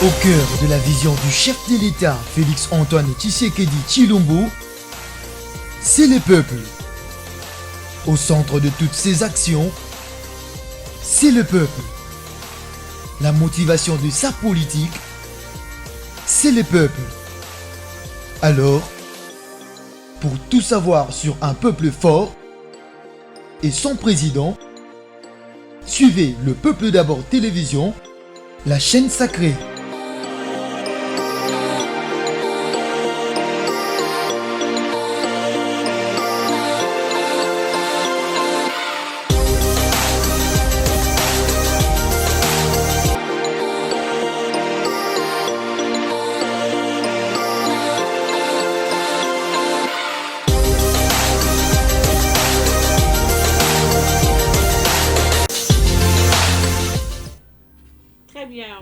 Au cœur de la vision du chef de l'État, Félix-Antoine Tshisekedi Tshilombo, c'est le peuple. Au centre de toutes ses actions, c'est le peuple. La motivation de sa politique, c'est le peuple. Alors, pour tout savoir sur un peuple fort et son président, suivez Le Peuple d'abord télévision, la chaîne sacrée.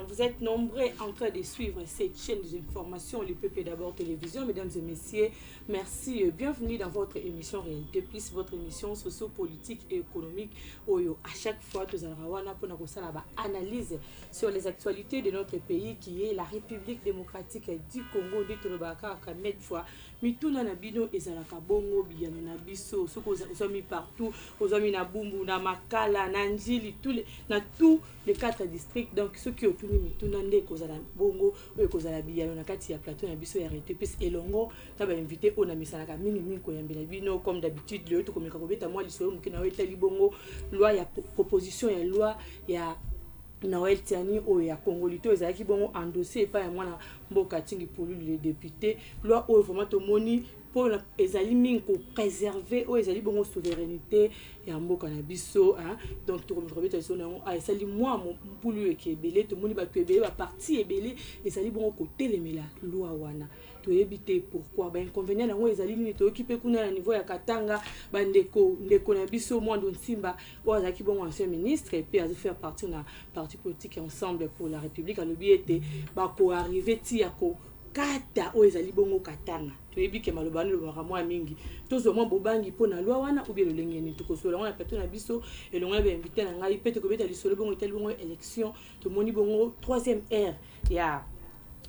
Vous êtes nombreux en train de suivre cette chaîne d'information, Le Peuple d'abord télévision. Mesdames et messieurs, merci. Bienvenue dans votre émission Réalité Plus, votre émission socio-politique et économique. À chaque fois, nous allons avoir analyse sur les actualités de notre pays qui est la République démocratique du Congo. Mituna na bino ezalaka bongo biyano na biso soko ozomi partout ozomi na Bumbu na Makala na Njili tous les 4 districts. Donc ceux qui otuni mituna nde kozala bongo oyo kozala biyano na kati ya plateau na biso ya Réalité Plus elongo ta ba invité ona misanaka mingi ko yambela bino comme d'habitude le to komeka kobeta moi lisolo mukina wetali bongo loi ya proposition ya loi ya Noël Tiani oya Congolito ezalaki bongo endossé pa ya mwana mboka tingi pour lui le député loi oyo vraiment to moni pour ezali mingi ko préserver o ezali bongo souveraineté ya mboka na biso donc to komeka biso na ezali moi mpulu ekebele to moni ba to ebele ba parti ebele ezali bongo ko telemela loi wana to éviter pourquoi inconvénient nango ezali nini to occupé kuna na niveau ya Katanga ndeko na biso Mwando Nsimba o azaki bongo ancien ministre et puis a faire partie na parti politique ensemble pour la République a lobby était ba ko arriver ti ya ko kata o ezali bongo Katanga to ebike malobani lo ramwa mingi tozo mo bobangi pona loi wana ou bien le lengeni to kosola on a plateau na biso et l'on a invité na ngai pete ko beta lisolo bongo tel bongo élection to moni bongo 3e ère ya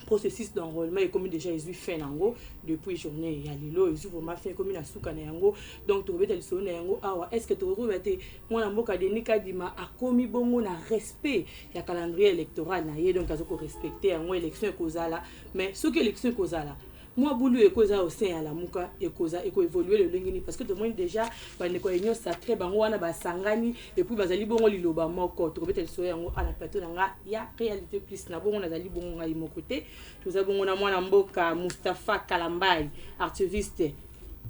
processus d'enrôlement et comme déjà ils fait nango depuis journée ya lilo ils vraiment fait comme na suka na yango donc to beta lisolo na yango awa est-ce que to rebete mwana mboka de Nikadima a commis bongo na respect ya calendrier électoral na ye donc azoko respecter yango élection ekozala mais ce que élection ekozala moi boulou ekoza au sein à la muka ekoza eko évoluer le lengini parce que tout le monde déjà bande ko union sacrée bango wana ba sangani et puis bazali bongo liloba moko to beta lisolo yango ala plateau nga ya Réalité Plus na bongo nazali bongo ngai mon côté tous abongo na mwana mboka Mustafa Kalambai activiste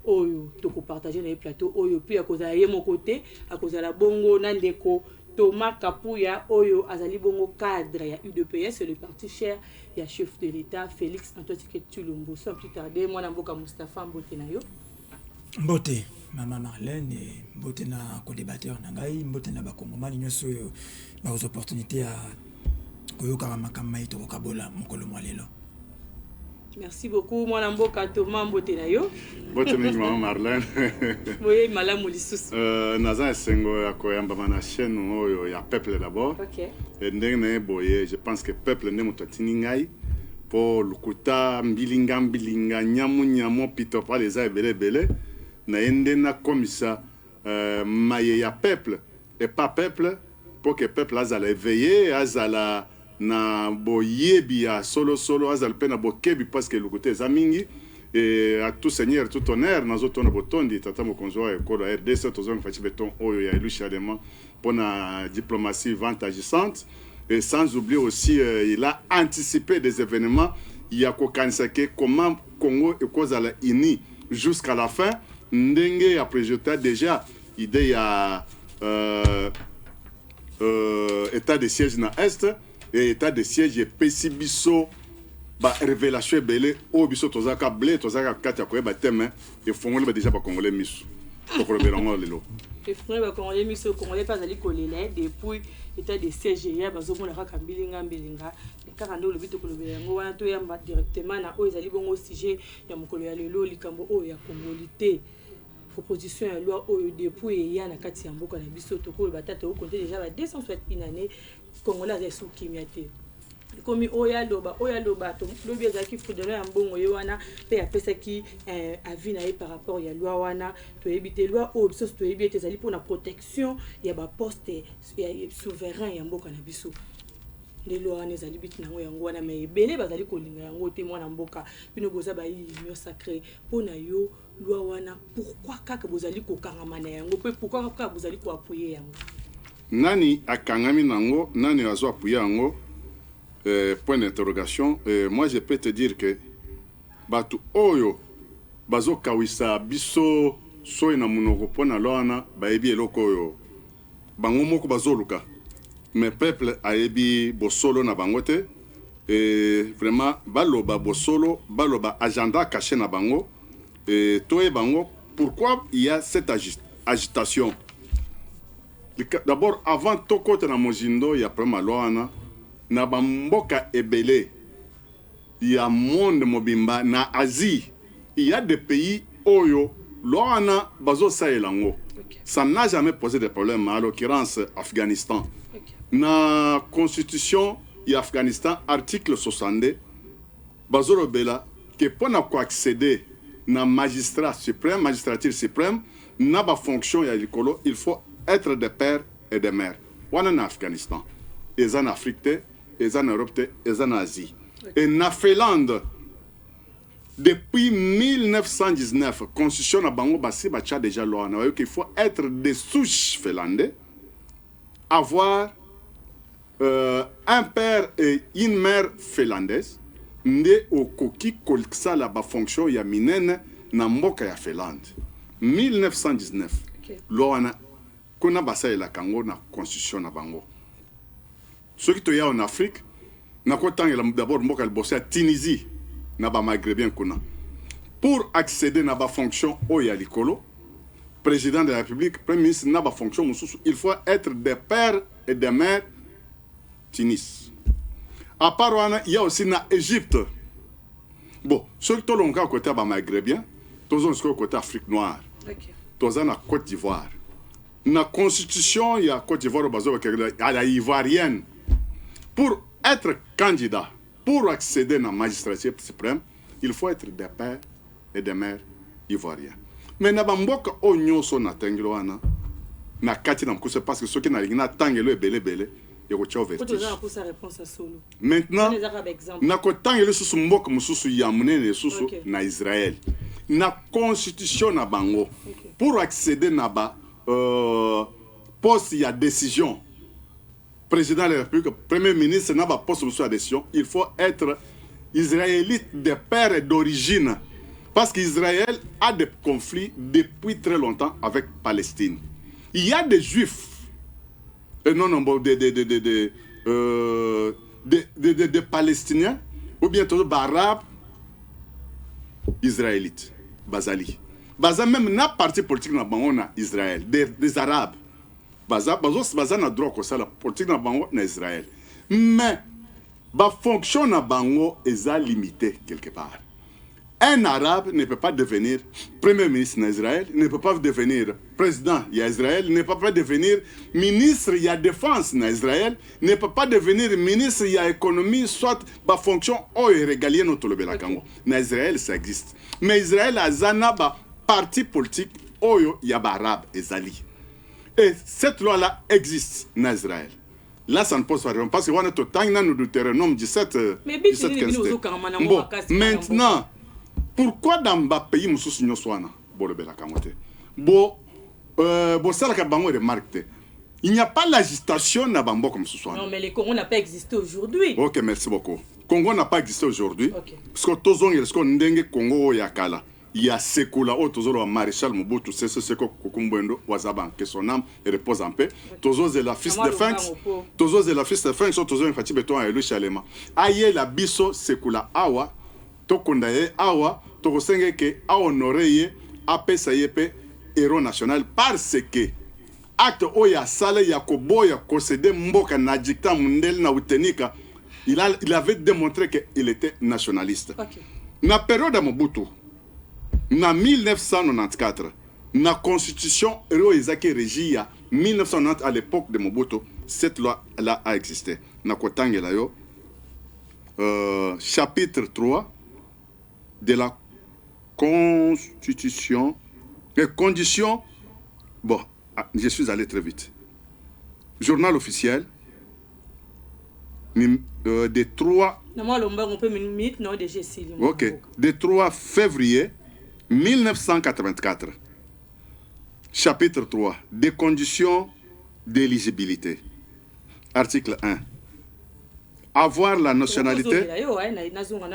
oyo to ko partager na plateau oyo puis akoza ye mon côté akoza la bongo na ndeko Thomas Kapuya oyo azali bongo cadre ya UDPS le parti cher ya chef de l'État Félix-Antoine Tshilombo. Sans plus tarder moi na mboka Mustafa mbote na yo mbote mama Marlène et mbote na co-débatteur na ngai mbote na bakongomani nyonso oyo ba aux opportunités à koyoka makambo ito kokabola mokolo mwalelo. Merci beaucoup moi na mboka Thomas mbote na yo mbote mingi mama Marlène oui malamu lisusu naza esengo ya koyamba na chaîne oyo ya peuple d'abord OK et ndenge na boye je pense que peuple ne moto tini ngai pour lukuta mbilinga nyamu pito pa les ebele na ende na komisa maye ya peuple et pas peuple pour que peuple azala éveillé azala na boyebi ya solo azal pe na bokebi parce que le côté zamingi et à tout seigneur tout honneur nazo tona botondi tata mokonzo ya ko la RDC tozo ngfachi beton oyo ya élu chadement pour la diplomatie vente agissante et sans oublier aussi il a anticipé des événements il y a kokanisake comment Congo et kozala uni jusqu'à la fin ndenge ya projeté déjà idée ya état de siège na est et état de siège et pesibiso ba révélation belé o biso tozaka blé tozaka kati ko ba teme et fongole ba déjà ba congolais misu to ko belango lelo et fongole ba congolais misu congolais pas ali kolela depuis état de siège ya bazomona kaka mbilinga kaka ndo lobito ko belango wana to yamba directement na o ezali bongo sujet ya mokolo ya lelo likambo o ya congolité proposition ya loi oyo depuis ya na kati ya mboka na biso to ko batata o compter déjà ba 260 inane congolais ya sous kimiate komi oya loba to lobi ezaki fudelo ya mbongo ye wana pe apesaki avis na ye par rapport ya loi wana toyebi te loi oyo biso toyebi ete ezali mpona protection ya baposte ya souverain ya mboka na biso nde loi wana ezali biti nango yango wana me ebele bazali kolinga yango te mwana mboka bino boza baunion sacré mpona yo loi wana pourquoi kaka bozali kokangama na yango mpe pourquoi kaka bozali koapuye yango nani akangami nango nani azo apuye yango point d'interrogation. Moi, je peux te dire que batu oyo bazo kawisa biso soy na munoko pona loana baebi eloko oyo bango moko bazoluka mais peuple aebi bosolo na bangote et vraiment baloba bosolo baloba agenda caché na bango et toye bango pourquoi il y a cette agitation. D'abord avant tokote na mozindo ya prema loana na bamboka ebele ya monde mobimba na Asie il y a des pays oyo loana bazo saelango ça n'a jamais posé de problème à l'occurrence Afghanistan na constitution ya Afghanistan article 62 bazo robela que pour accéder na magistrature suprême na ba fonction ya likolo il faut être des pères et des mères wana na Afghanistan et en Afrique et en Europe et en Asie. Et en Finlande, depuis 1919, constitution na bango basi bacha déjà loi na qu'il faut être des souches finlandais, avoir un père et une mère finlandaise, nde okoki kolksa la ba fonction ya minene na mboka ya Finlande. 1919. Loi na kuna basa la kango na constitution na bango. Ceux qui sont en Afrique, d'abord mboka bossé à Tunisie, na ba maghrébien kuna. Pour accéder à la fonction oya likolo, président de la République, premier ministre na ba fonction il faut être des pères et des mères Tunis. À part il y a aussi na Égypte. Bon, ceux qui sont au côté ba maghrébien, tous sont au côté Afrique noire. Tous sont na Côte d'Ivoire. Na constitution il y a Côte d'Ivoire à la ivoirienne. Pour être candidat, pour accéder à la magistrature suprême, il faut être des pères et des mères ivoiriens. Mais na bamboka onyo so na tengelo wana na kati na mkuse parce que ceux qui na lingina tangelo ebele et ko tcho vertige. Maintenant na ko tangelo susu mboka mususu ya munene susu na Israël. Na constitution na bango pour accéder na ba poste ya décision président de la République, premier ministre, n'a pas poste de décision. Il faut être israélite de père et d'origine. Parce qu'Israël a des conflits depuis très longtemps avec Palestine. Il y a des juifs, des Palestiniens, ou bien toujours arabes, israélites, Bazali. Baza même n'a parti politique dans Israël, des arabes. Baza na droit ko sala politique na bango na Israël. Mais ba fonction na bango est limité quelque part. Un arabe ne peut pas devenir premier ministre en Israël, ne peut pas devenir président en Israël, ne peut pas devenir ministre de la défense en Israël, ne peut pas devenir ministre de l'économie, soit ba fonction régalienne au Tolobela Kango. En Israël ça existe. Mais Israël a zana ba parti politique oyo ya ba arabe ezali. Et cette loi-là existe en Israël. Là, ça ne pose pas de problème. Parce que on est au temps de Deutéronome 17, 15. Bon, maintenant, pourquoi dans le pays, nous sommes il n'y a pas l'agitation dans Bambo comme ce soit. Non, mais le Congo n'a pas existé aujourd'hui. Ok, merci beaucoup. Le Congo n'a pas existé aujourd'hui. Okay. Parce que tous les gens Congo yakala. Il y a Sekula, le maréchal Mobutu, c'est ce que Kukumbuendo, Wazaban, que son âme repose en paix. Tous les fils de French, tous les fils de French sont tous les fatigués béton et le chalema. Aïe la biso Sekula Awa, Tokundaye Awa, Tokosenge ke a honoré AP Sayepe, héros national, parce que acte Oya Sale Yakoboya Kosede Mboka Nadjikta Mundel Nautenika, il avait démontré qu'il était nationaliste. Okay. Na période de Mobutu, en 1994, la constitution Eroizaki Regia 1990 à l'époque de Mobutu, cette loi-là a existé. Na kotangela yo chapitre 3 de la Constitution, les conditions, bon, je suis allé très vite. Journal officiel, des 3... Ok, des 3 février 1984. Chapitre 3, des conditions d'éligibilité. Article 1. Avoir la nationalité...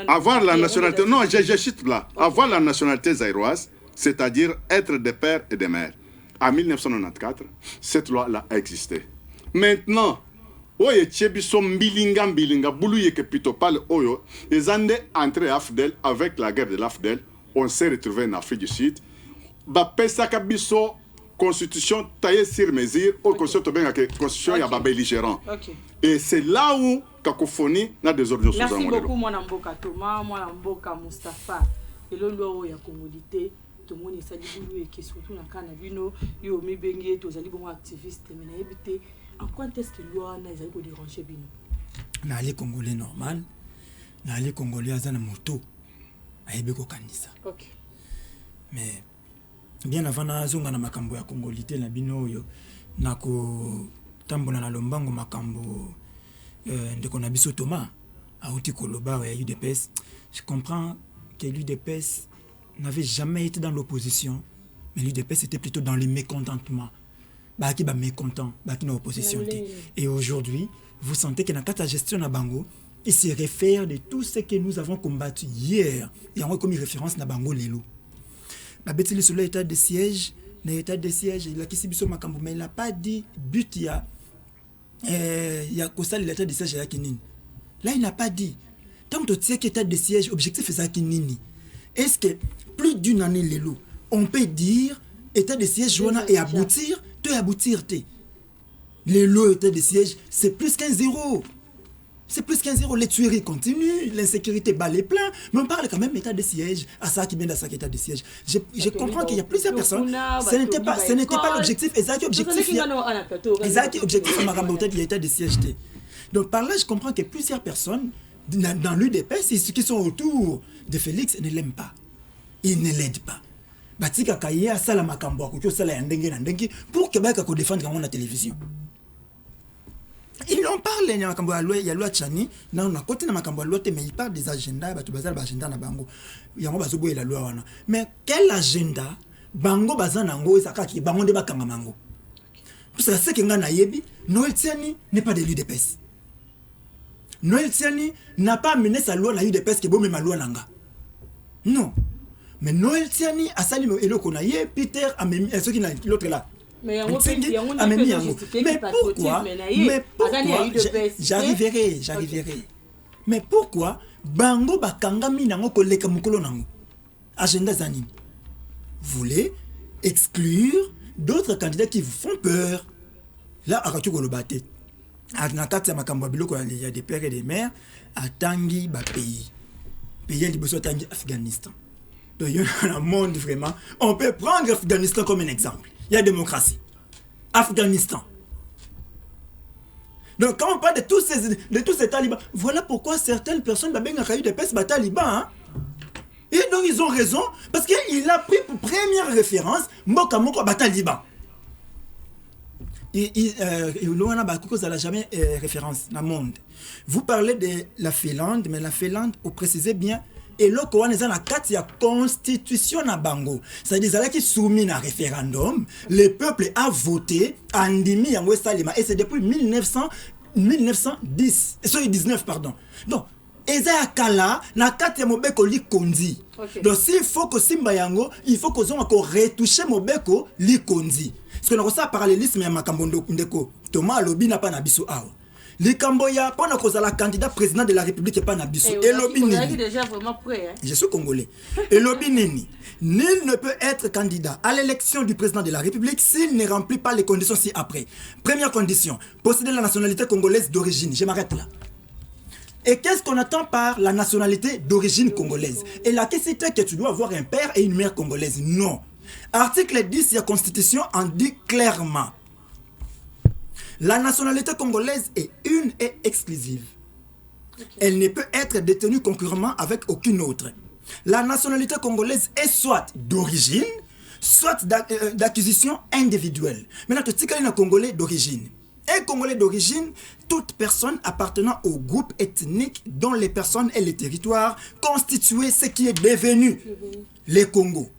Avoir la nationalité... Non, je cite là. Okay. Avoir la nationalité zaïroise, c'est-à-dire être des pères et des mères. En 1994, cette loi-là a existé. Maintenant, oye tchebiso mbilinga boulou yeke pito pale oyo ezande entré AFDEL avec la guerre de l'AFDEL, on s'est retrouvé en Afrique du Sud. Ba pesaka biso constitution taillée sur mesure au constitution benga que constitution ya ba belligérant. Et c'est là où cacophonie na des ordres sous. Merci beaucoup mwana mboka Thomas, mwana mboka Mustapha. Elo lwa ya congolité to moni sali boulou et surtout na kana bino yo mibenge to zali bon activiste mais na ebité. En quoi est-ce que loi na ezali ko déranger bino? Na les congolais normal, na les congolais azana moto. Ayebi ko kanisa. OK. Mais bien avant na zonga na makambo ya congolité na bino yo na ko tambola na lombango makambo ndeko na biso Thomas auti koloba ya UDPS. Je comprends que l'UDPS n'avait jamais été dans l'opposition, mais l'UDPS était plutôt dans le mécontentement. Baki ba mécontent, baki na opposition. Et aujourd'hui, vous sentez que dans la gestion na bango, il se réfère de tout ce que nous avons combattu hier. Et on a comme référence na bango lelo. Ba beteli sur l'état de siège, il a kisi biso makambo, mais il n'a pas dit but ya kosali l'état de siège ya kinini. Là il n'a pas dit. Tant que tu sais que l'état de siège objectif est ça kinini. Est-ce que plus d'une année lelo, on peut dire état de siège et aboutir les lots état de siège, c'est plus qu'un zéro. C'est plus qu'un zéro. Les tueries continuent, l'insécurité bat les pleins, mais on parle quand même état de siège. À ça qui vient de ça état de siège. Je comprends qu'il y a plusieurs personnes. Ce n'était pas l'objectif. Exact objectif. Exact objectif. Il y a état de siège. Donc par là, je comprends que plusieurs personnes dans l'UDPS, ceux qui sont autour de Félix ne l'aiment pas. Ils ne l'aident pas. Batika Kaya sala makambo akutyo sala ya ndenge na ndenge pour que baka ko défendre quand on a télévision. Ils en parlent il y a makambo ya loi Tchani na on a côté na makambo loi mais il parle des agendas batu bazala ba agenda na bango. Yango bazoboye la loi wana. Mais quel agenda bango bazana ngo esaka ki bango nde bakanga mango. Parce que ce que ngana yebi Noël Tiani n'est pas de l'UDPS. Noël Tiani n'a pas mené sa loi na UDPS que bon même loi nanga. Non. Mais Noël Tiani a sali eloko na ye Peter a même ceux qui n'a l'autre là. Mais pourquoi j'arriverai. Mais pourquoi bango bakanga minango koleka mukolo nango agenda zanini voulez exclure d'autres candidats qui vous font peur. Là akatu kolobate na makambo biloko il y a des pères et des mères à tangi ba pays liboso tangi Afghanistan. Donc, dans le monde, vraiment, on peut prendre l'Afghanistan comme un exemple. Il y a démocratie. Afghanistan. Donc, quand on parle de tous ces talibans, voilà pourquoi certaines personnes ont eu des pèses talibans. Hein? Et donc, ils ont raison, parce qu'il a pris pour première référence Mboka Moko Taliban. Il n'a jamais référence dans le monde. Vous parlez de la Finlande, mais la Finlande, vous précisez bien, et là, quand on est dans la carte, il y a constitution à Bango. C'est-à-dire qu'ils sont soumis à un référendum, le peuple a voté, Andimi en West Salima, et c'est depuis 1910, 19, pardon. Donc, Eza Kala, na carte ya mobeko li kondi. Donc, s'il faut que Simba Yango, il faut qu'on encore retoucher mobeko li kondi. Parce que nous avons ça parallélisme ya makambondo ndeko. Thomas Lobi n'a pas nabiso awa. Les Camboya, pendant qu'on a la candidat président de la République, pas Nabiso. Et Lobinini. Déjà vraiment prêt. Hein? Je suis congolais. Et Lobinini. Nul ne peut être candidat à l'élection du président de la République s'il ne remplit pas les conditions ci-après. Première condition, posséder la nationalité congolaise d'origine. Je m'arrête là. Et qu'est-ce qu'on attend par la nationalité d'origine congolaise? Et la question est que tu dois avoir un père et une mère congolaise. Non. Article 10 de la Constitution en dit clairement. La nationalité congolaise est une et exclusive. Elle ne peut être détenue concurremment avec aucune autre. La nationalité congolaise est soit d'origine, soit d'acquisition individuelle. Maintenant, tu sais un Congolais d'origine. Un Congolais d'origine, toute personne appartenant au groupe ethnique dont les personnes et les territoires constituaient ce qui est devenu les Congos.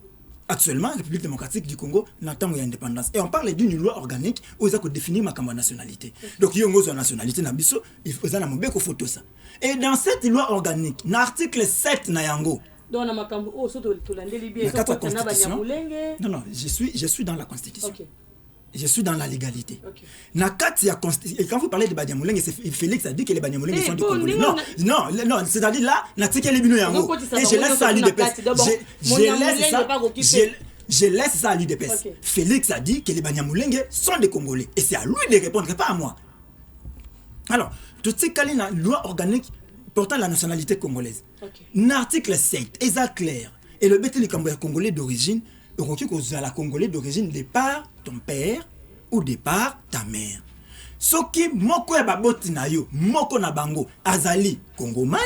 Actuellement, la République démocratique du Congo n'attend pas l'indépendance. Et on parle d'une loi organique où il faut définir ma nationalité. Donc, il y a une nationalité, il faut que photo ça. Et dans cette loi organique, l'article 7 Nayango. Donc, dans la Constitution. Non, je suis dans la Constitution. Okay. Je suis dans la légalité. Okay. Et quand vous parlez de Banyamulenge, Félix a dit que les Banyamulenge sont des Congolais. Non, c'est-à-dire là, et je laisse ça à l'UDPS. Je laisse ça à l'UDPS. Okay. Félix a dit que les Banyamulenge sont des Congolais. Et c'est à lui de répondre, pas à moi. Alors, tout ce qu'il y a une loi organique portant la nationalité congolaise. Okay. L'article 7 est clair. Et le BT Congolais d'origine, à la Congolais d'origine de par ton père ou de par ta mère. Soki moko ya baboti na yo, moko na bango azali Congomani,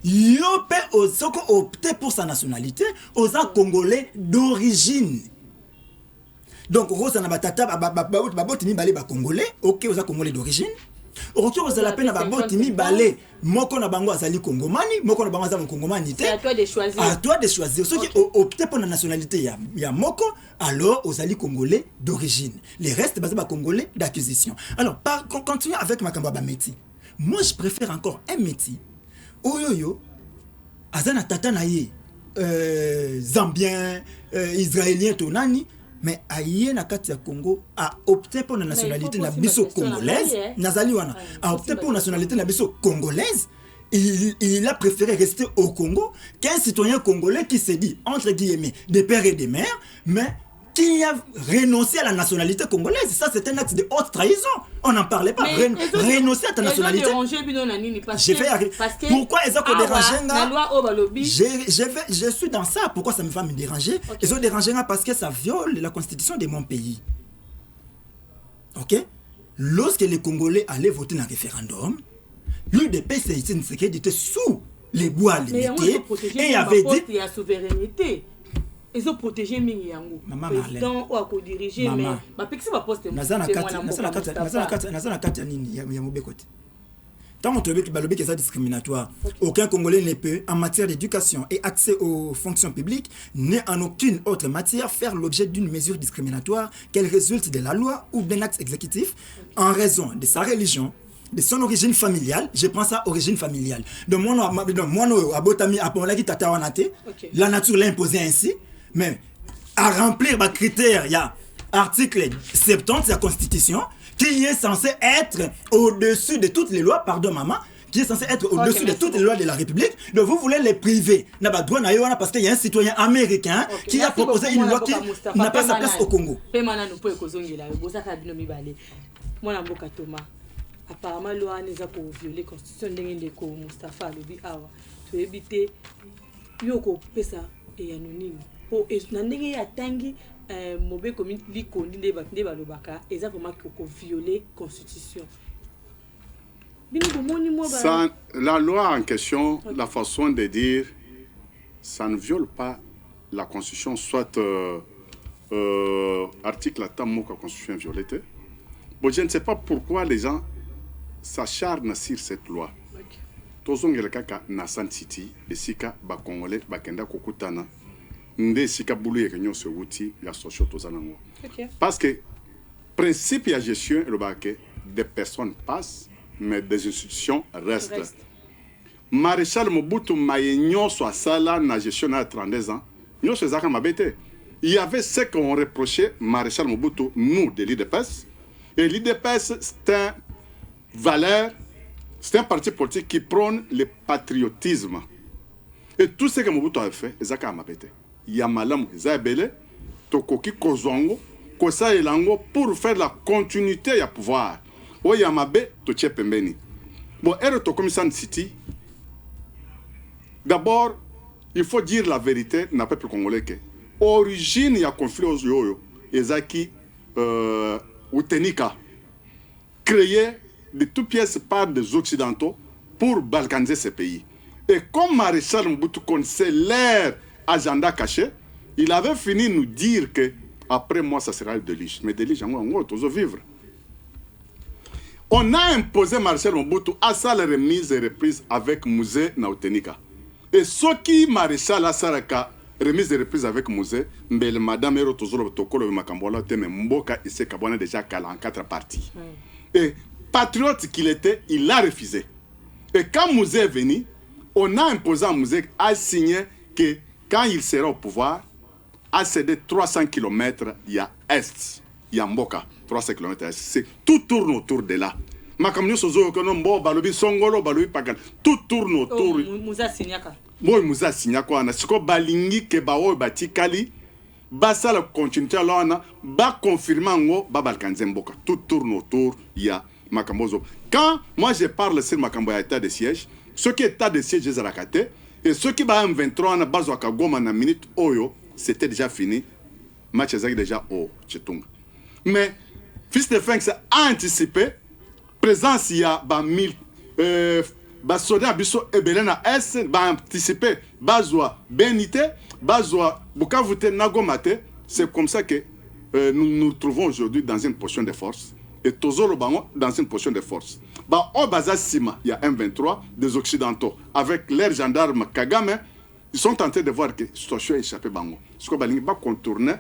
yo pe osoko opté pour sa nationalité, oza Congolais d'origine. Donc rosa na batata baboti mi balé ba Congolais, OK oza Congolais d'origine. Retour aux la peine à baboti mi balé, moko na bango azali Congomani, moko na bango azali Congomani. C'est à toi de choisir. À toi de choisir. Ceux qui optent pour la nationalité, il y a moko, alors aux Congolais d'origine. Les restes basés sur Congolais d'acquisition. Alors, continuons avec ma kambaba métier. Moi, je préfère encore un métier. Oyoyo, azana tata na ye, Zambien, Israélien, tonani. Mais aïe na kati ya Congo a opté pour la nationalité na biso congolaise, nazali wana a opté pour la nationalité na biso congolaise. Il a préféré rester au Congo qu'un citoyen congolais qui se dit entre guillemets de père et de mère, mais qui a renoncé à la nationalité congolaise. Ça, c'est un acte de haute trahison. On n'en parlait pas. Renoncer à ta nationalité. J'ai fait. Pourquoi ils ont dérangé? Je suis dans ça. Pourquoi ça me va me déranger? Ils ont dérangé parce que ça viole la constitution de mon pays. Ok? Lorsque les Congolais allaient voter dans le référendum, l'UDPS était sous les bois limités et il avait dit. Il y a souveraineté. Ils ont protégé Minyango. Président ou à co-diriger, mais ma pixie va poster. Tant qu'on trouve que c'est discriminatoire, aucun Congolais ne peut, en matière d'éducation et accès aux fonctions publiques, ni en aucune autre matière, faire l'objet d'une mesure discriminatoire qu'elle résulte de la loi ou d'un acte exécutif en raison de sa religion, de son origine familiale. Je prends ça origine familiale. De mon abotami apolaki tata wanate, la nature l'a imposé ainsi. Mais à remplir les critères, il y a article 70 de la Constitution qui est censé être au-dessus de toutes les lois, pardon maman, qui est censé être au-dessus de toutes les lois de la République. Donc vous voulez les priver. Parce qu'il y a un citoyen américain qui a proposé une loi qui n'a pas sa place au Congo. Apparemment, loi n'est pas pour violer la Constitution de Moustapha Lobi Awa. Tu éviter yoko pesa et anonyme. Pour nandenge ya tangi mauvais comme l'icône de balobaka et ça vraiment qu'on violer Constitution. Ça, la loi en question, la façon de dire, ça ne viole pas la Constitution, soit article à la Constitution violée. Bon, je ne sais pas pourquoi les gens s'acharnent sur cette loi. Tous les gens na San City, et sika ba Congolais ba kenda kokutana, nde sika bulu yekenyo se wuti la socio tozanango. Parce que principe ya gestion le baké des personnes passent, mais des institutions restent. Maréchal Mobutu Mayenyo soit ça là na gestion na 32 ans, nyo se zaka mabete. Il y avait ce qu'on reprochait Maréchal Mobutu nous de l'IDPS. Et l'IDPS c'est un valeur. C'est un parti politique qui prône le patriotisme. Et tout ce que Mobutu a fait, c'est ça mabete. Yamalam Zabele, Tokoki Kozongo, Kosa Elango pour faire la continuité du pouvoir. O Yamabe, Toche Pembeni. Bon, et comme San City, d'abord, il faut dire la vérité dans le peuple congolais. Origine, il y a conflit aux yoyo. Ezaki Utenika, créé de toutes pièces par des Occidentaux pour balkaniser ce pays. Et comme Maréchal Mobutu connaissait leur agenda caché, il avait fini de nous dire que après moi, ça sera le déluge. Mais déluge, on va vivre. On a imposé Maréchal Mobutu à sa remise et reprise avec Musée Nautenika. Et ce qui Maréchal a saraka remise et reprise avec Musée, mais le madame Ero Tozolo Tokolo Makambola Teme Mboka et ses Kabwana déjà calé en 4 parties. Et patriote qu'il était, il l'a refusé. Et quand Musée est venu, on a imposé à Musée à signer que quand il sera au pouvoir, à céder 300 km, il y a Est, il y a Mboka, 300 km Est. C'est, tout tourne autour de là. Tout tourne autour. Moussa Signaka. Moi, Moussa Signaka, na siko balingi ke bawo batikali, basa la continuité là, ba confirmer ngo ba balkanze Mboka. Tout tourne autour, il y a Makambozo. Quand moi je parle sur Makambo état de siège, ce qui est état de siège des Arakate, et ce qui va en 23 na bazo akagoma na minute oyo, c'était déjà fini. Match est déjà au Chetung. Mais Fils de Fenx a anticipé. Présence, il y a 1000 soldats biso ebelena S, anticipé, bazwa benité, bazwa bukavute nagomate. C'est comme ça que nous nous trouvons aujourd'hui dans une position de force. Et Tozolo Bango dans une position de force. Au Baza Sima, il y a M23 des Occidentaux avec leurs gendarmes Kagame. Ils sont tentés de voir que la situation est échappée Bango. Ce qu'on va contourner,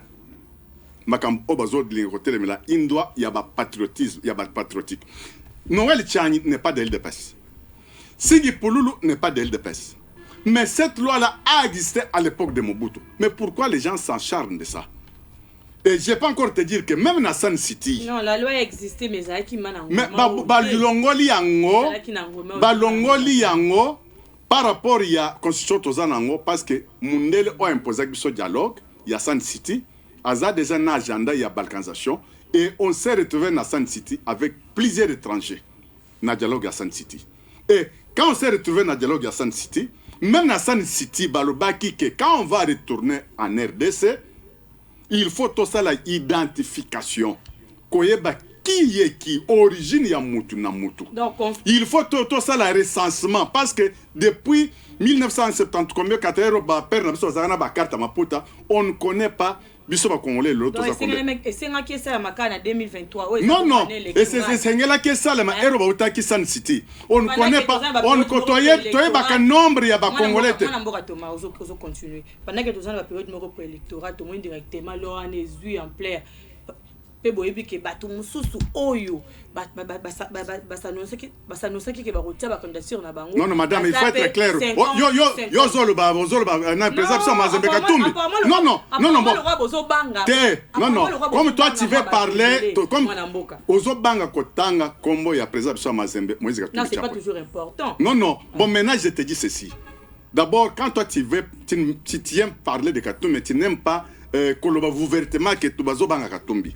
Makam Obazo de l'Ingoté, mais là, il y a patriotisme, il y a patriotique. Noël Tchani n'est pas de l'LDPS. Sigi Pouloulou n'est pas de l'LDPS. Mais cette loi-là a existé à l'époque de Mobutu. Mais pourquoi les gens s'encharnent de ça? Et je peux encore te dire que même dans Sun City. Non, la loi a existé, mais ça qui m'a mais balongoli yango par rapport à la constitution tozanango parce que Mundele a imposé ce dialogue, il y a Sun City, Aza déjà un agenda, il y a balkanisation. Et on s'est retrouvé dans Sun City avec plusieurs étrangers dans le dialogue à Sun City. Et quand on s'est retrouvé dans le dialogue à Sun City, même dans Sun City, balobaki que quand on va retourner en RDC, il faut tout ça la identification. Koyeba qui est qui, origine ya mutu na mutu. Donc, il faut tout ça la recensement parce que depuis 1970, combien on ne connaît pas. Et c'est un qui est en 2023. Non, non. Et c'est un qui est en Sun City. On ne connaît pas. On ne connaît pas le nombre de Congolais. Pendant que nous avons la période de l'électorat, tout le monde directement, là, on est vu en plein. Pe boyebi ke bato mususu oyo basanosa ki ke barotia ba candidature na bango. Non non madame, il faut être clair. Yo zolo ba na président Mazembe Katumbi. Non non non non bon. Non non, comme toi tu veux parler comme ozo banga kotanga kombo ya président Mazembe Moïse Katumbi. Non, c'est pas toujours important. Non non, bon maintenant je te dis ceci. D'abord quand toi tu veux tu aimes parler de Katumbi mais tu n'aimes pas koloba ouvertement que tu bazo banga Katumbi.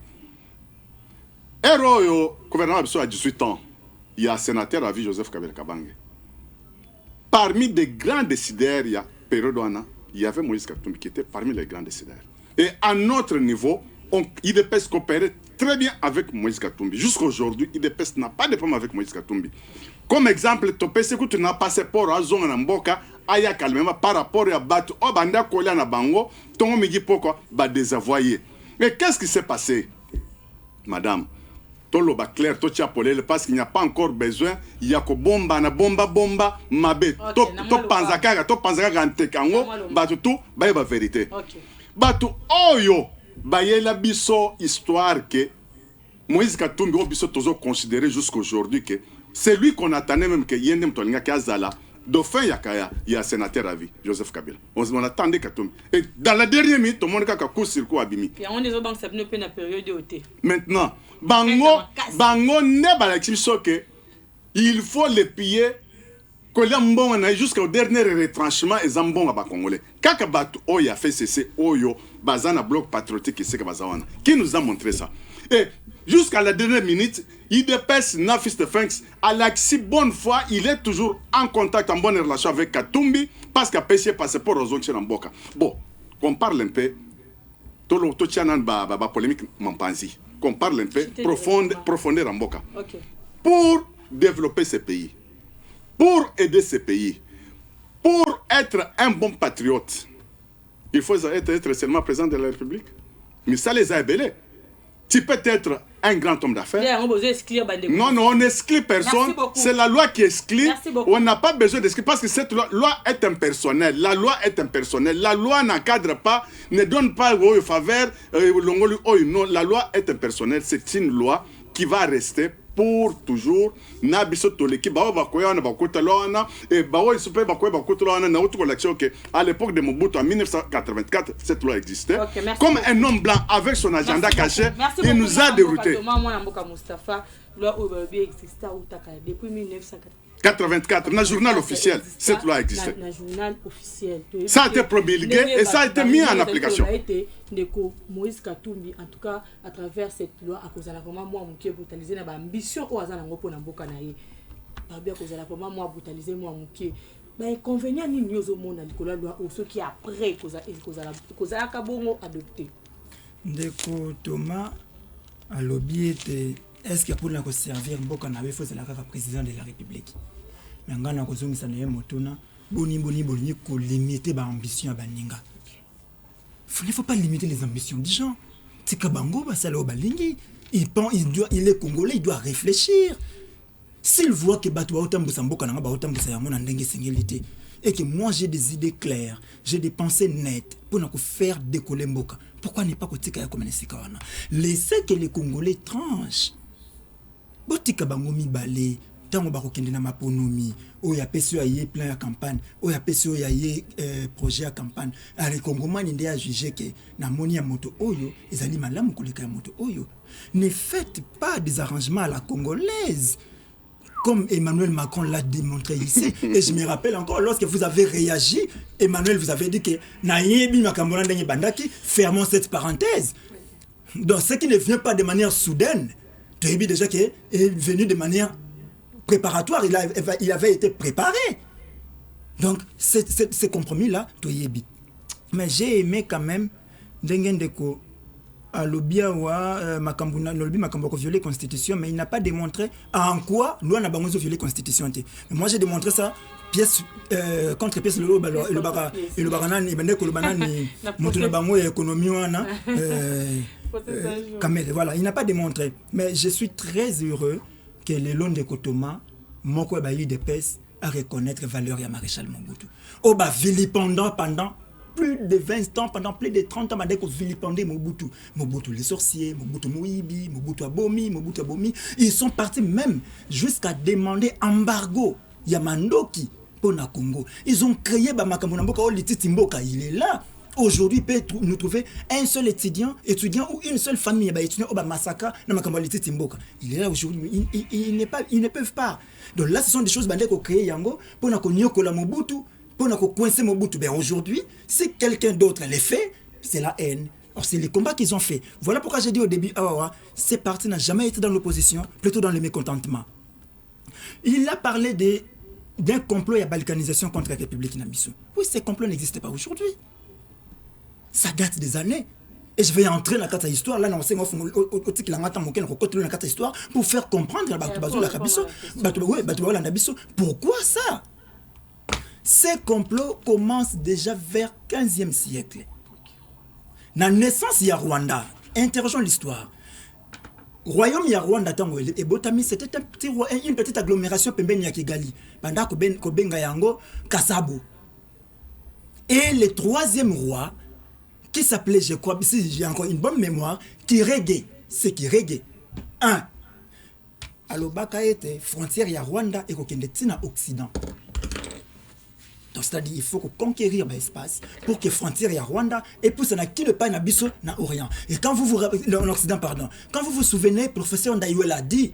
Le gouvernement a 18 ans. Il y a un sénateur à vie, Joseph Kabila Kabange. Parmi les grands décideurs, il y a période il y avait Moïse Katumbi qui était parmi les grands décideurs. Et à notre niveau, IDPS coopérait très bien avec Moïse Katumbi. Jusqu'à aujourd'hui, IDPS n'a pas de problème avec Moïse Katumbi. Comme exemple, tu n'as pas passeport à Zonga Namboka, Aya Kalmema par rapport à Batu, Obanda Kolia na Bango, ton me dit pourquoi, bah désavoyer. Mais qu'est-ce qui s'est passé, madame? Clair, parce qu'il n'y a pas encore besoin, il y a que bomba, mabe, ba vérité. Batu oyo, ba la biso histoire que Moïse Katumbi obiso tozo considéré jusqu'à aujourd'hui que c'est lui qu'on attendait même que Yendem Tolinga Kazala, dauphin yakaya, il y a sénateur à vie, Joseph Kabila. On attendait Katumbi. Et dans la dernière minute, tout le monde a cours circuit abimi. Et on est au banc, ça ne peut pas période de maintenant. Bango ne balakisi que il faut les piller jusqu'au dernier retranchement et zambon à Congolais. Kaka batu oyo a fait cesser oyo bazana bloc patriotique qui nous a montré ça. Et jusqu'à la dernière minute, IDPS Nafis de Fenx à la si bonne foi, il est toujours en contact, en bonne relation avec Katumbi parce qu'il a pêché passeport aux autres en Boka. Bon, qu'on parle un peu, tout le tchanan ba polémique m'empanzi. Qu'on parle un peu profondeur en Boka. Okay. Pour développer ce pays, pour aider ce pays, pour être un bon patriote, il faut être seulement président de la République. Mais ça les a ébellés. Tu peux être un grand homme d'affaires. Non, non, on n'exclut personne. C'est la loi qui exclut. On n'a pas besoin d'exclure parce que cette loi est impersonnelle. La loi est impersonnelle. La loi n'encadre pas, ne donne pas aux faveurs. Non, la loi est impersonnelle. C'est une loi qui va rester pour toujours. Na biso toleki ba ba koya na ba kotalona et ba wa super ba koya ba kotalona na autre collection que à l'époque de Mobutu en 1984 cette loi existait. Okay, comme un homme blanc avec son agenda caché, il nous a déroutés. Depuis 1984, dans le journal officiel, cette loi existait. Ça a été promulgué et ça a été mis en application. Moïse Katumbi, en tout cas, à travers cette loi, à cause de la vraiment moi, mon brutalisé, na ambition au hasard n'ango na mboka na ye. Pas bien cause de la vraiment moi brutalisé moi mon pied. Mais inconvénient ni mieux au monde à la loi ou ceux qui après cause de la kabongo adopté. Ndeko Thomas a lobby était est-ce que pour la servir mboka na faut c'est la président de la République. Mais ngana kozongisa na ye motuna boni ko limiter ba ambition ya baninga. Il ne faut pas limiter les ambitions des gens. Tika bango basala balingi, il est congolais, il doit réfléchir. S'il voit que batu autambusa mboka nanga ba autambusa yango na ndenge singilité et que moi j'ai des idées claires, j'ai des pensées nettes pour nous faire décoller mboka. Pourquoi ne pas kotika ya komene sikawana? Laissez que les Congolais tranchent. Botika bango mibale tango bakokende na maponomi oya peso ya plan ya campagne oya peso ya projet ya campagne ale kongomani nde a jugé que na moni ya moto oyo ezali malamu koleka ya moto oyo. Ne faites pas des arrangements à la congolaise comme Emmanuel Macron l'a démontré ici. Et je me rappelle encore, lorsque vous avez réagi, Emmanuel vous avait dit que nayebi makambo ndenge bandaki, fermons cette parenthèse. Donc ce qui ne vient pas de manière soudaine, tu as déjà qu'il est venu de manière préparatoire, il avait été préparé. Donc, ce compromis-là, mais j'ai aimé quand même Dengendeko à l'obia wa makambuna lobby makamboko violer constitution, mais il n'a pas démontré en quoi nous on a besoin de violer constitution. Mais moi j'ai démontré ça pièce contre pièce le baranani bendeko le banani mutuna bango économie wana Kamel, voilà, il n'a pas démontré. Mais je suis très heureux que le long de Kotoma, Moko Bayi de PES à reconnaître valeur ya Maréchal Mobutu. Oba vilipendant pendant plus de 20 ans, pendant plus de 30 ans, Madeko vilipendait Mobutu. Mobutu les sorciers, Mobutu Mouibi, Mobutu Abomi. Ils sont partis même jusqu'à demander embargo Yamandoki pour na Congo. Ils ont créé Bamakambo Mboka Olititi Mboka, il est là. Aujourd'hui, peut nous trouver un seul étudiant ou une seule famille étudiant au massacre dans Makamboliti Timboka. Il est là aujourd'hui, ils ne peuvent pas. Donc là, ce sont des choses qu'on crée yango pour nous connaître la Mobutu, pour nous coincer Mobutu. Ben aujourd'hui, si quelqu'un d'autre les fait, c'est la haine. Or, c'est les combats qu'ils ont fait. Voilà pourquoi j'ai dit au début, ces partis n'ont jamais été dans l'opposition, plutôt dans le mécontentement. Il a parlé d'un complot et à balkanisation contre la République Namisso. Oui, ces complots n'existent pas aujourd'hui. Ça date des années. Et je vais entrer dans la histoire. Là, pour faire comprendre pourquoi ça. Ces complots commencent déjà vers 15e siècle. La naissance de Rwanda, interrogeons l'histoire. Royaume ya Rwanda et Botami, c'était une petite agglomération pembeni ya Kigali. Pendant Kobenga yango Kasabo. Et le troisième roi qui s'appelait, je crois, si j'ai encore une bonne mémoire, Kirege. C'est Kirege. 1. Alobaka était frontière ya Rwanda et Kokende Tina Occident. Donc c'est-à-dire il faut conquérir l'espace pour que frontière ya Rwanda et pour ça n'a qui le pas na biso na Orient. Et quand vous l'Occident pardon, quand vous vous souvenez, professeur Ndayouel a dit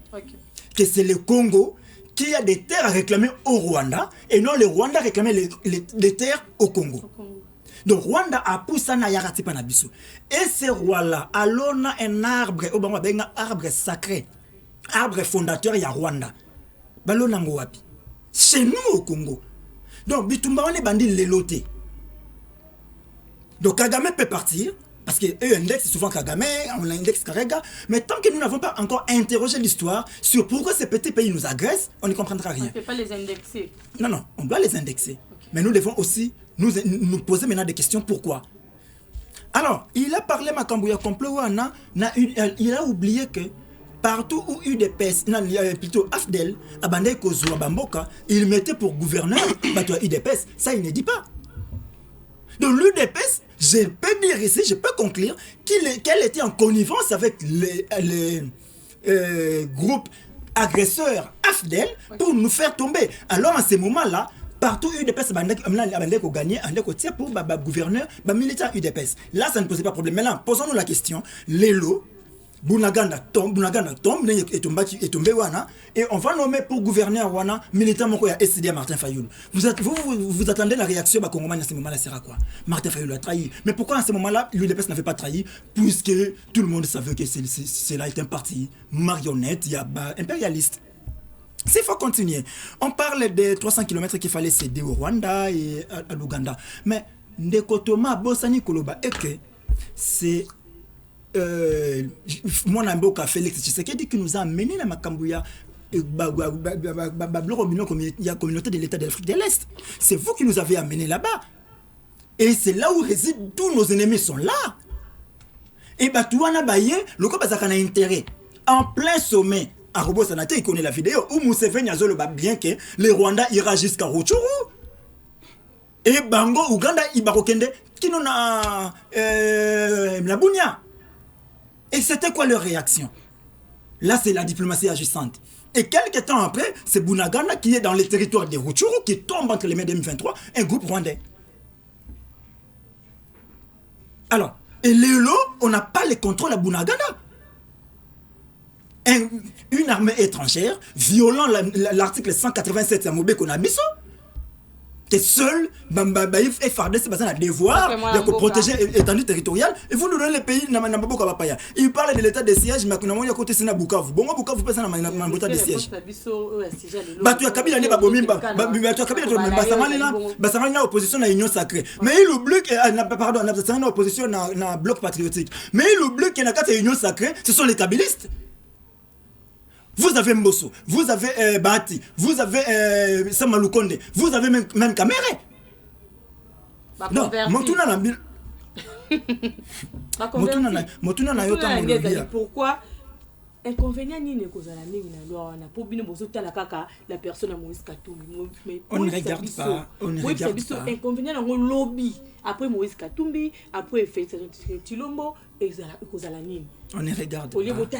que c'est le Congo qui a des terres à réclamer au Rwanda et non le Rwanda réclamer les terres au Congo. Donc Rwanda a poussé na yarati pa na biso. Et ce roi-là, alona un arbre, arbre sacré, arbre fondateur ya Rwanda. Balona ngowapi. Chez nous au Congo. Donc Bitumba on est bandit leloté. Donc Kagame peut partir Parce qu'eux indexent souvent Kagame, on indexe Karega, mais tant que nous n'avons pas encore interrogé l'histoire sur pourquoi ces petits pays nous agressent, on ne comprendra rien. On ne peut pas les indexer. Non, on doit les indexer. Okay. Mais nous devons aussi nous poser maintenant des questions pourquoi. Alors, il a parlé Makambouya complot, il a oublié que partout où UDPS, plutôt AFDEL, Abandé Kozua Bamboka, il mettait pour gouverneur UDPS, ça il ne dit pas. Donc l'UDPS, je peux dire ici, je peux conclure qu'elle était en connivence avec les groupes agresseurs AFDEL pour nous faire tomber. Alors en ce moment-là, partout UDPS a gagné, pour le gouverneur, le militaire UDPS. Là, ça ne posait pas de problème. Maintenant, posons-nous la question. Lélo, Bunaganda tombe, est tombé wana, et on va nommer pour gouverneur wana, militaire moko ya SCD Martin Fayoulou. Vous attendez la réaction de Congomani à ce moment-là, sera quoi? Martin Fayoulou a trahi. Mais pourquoi à ce moment-là, l'UDPS n'avait pas trahi? Puisque tout le monde savait que cela est un parti marionnette, impérialiste. S'il faut continuer, on parle des 300 km qu'il fallait céder au Rwanda et à l'Ouganda. Mais Ndekotoma Bosani Koloba, et que c'est mon amboka Félix Tshisekedi qui nous a amené à Makambouya, la communauté de l'État de l'Afrique de l'Est. C'est vous qui nous avez amené là-bas. Et c'est là où résident tous nos ennemis sont là. Et Batouana Baye, le coup a intérêt. En plein sommet, à Robo Sanate, il connaît la vidéo où Museveni a dit bien que le Rwanda ira jusqu'à Rutshuru. Et Bango, Ouganda, Ibarokende, qui n'en a la Bunia. Et c'était quoi leur réaction? Là, c'est la diplomatie agissante. Et quelques temps après, c'est Bunagana qui est dans les territoires de Rutshuru qui tombe entre les mains de M23, un groupe rwandais. Alors, et Lélo, on n'a pas le contrôle à Bunagana. Une armée étrangère violant l'article 187 à Mobé Konabiso. Que seul et FARDC a un devoir de protéger l'étendue territoriale et vous nous donnez les pays. Il parle de l'état de siège, mais il y a côté Sénat Bukavu. Bon, Bukavu peut être un état de siège. Tu as Kabila, Basamana opposition à l'Union sacrée. Mais il oublie que, pardon, Basamana opposition à bloc patriotique. Mais il oublie qu'il y a une union sacrée, ce sont les kabilistes. Vous avez Mbosso, vous avez Bati, vous avez Samalukonde, vous avez même Kamere. Non, pourquoi inconvénient ni ne cause la mingi na loi na pour bino bozo tala kaka la personne à Moïse Katumbi. On ne regarde pas, on ne regarde pas. Inconvénient dans le lobby après Moïse Katumbi, après Félix Tshilombo et cause la nini. On ne regarde pas. On ne regarde